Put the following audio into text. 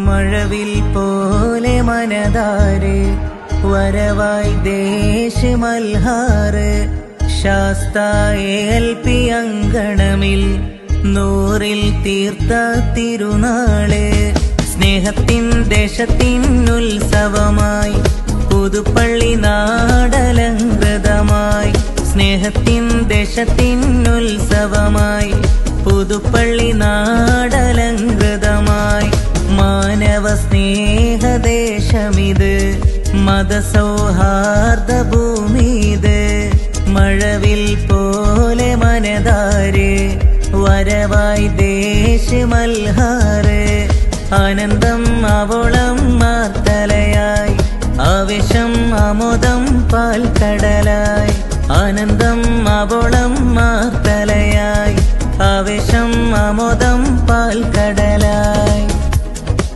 മഴവിൽ പോലെ മനതാര് വരവായി ദേശമൽഹാറ് ശാസ്തായേൽപ്പി അങ്കണമിൽ നൂറിൽ തീർത്ത തിരുനാള് സ്നേഹത്തിൻ ദേശത്തിൻ ഉത്സവമായി പുതുപ്പള്ളി നാടലങ്കൃതമായി സ്നേഹത്തിൻ ദേശത്തിൻ ഉത്സവമായി പുതുപ്പള്ളി നാടലങ്കൃതമായി മാനവ സ്നേഹദേശമിത് മതസൗഹാർദ്ദ ഭൂമിത് മഴവിൽ പോലെ മനതാര് വരവായി ദേശമൽഹാറ് ആനന്ദം അവളം മാത്തലയായി ആവേശം അമോദം പാൽക്കടലായി ആനന്ദം അവളം മാത്തലയായി ആവേശം അമോദം പാൽക്കടലായി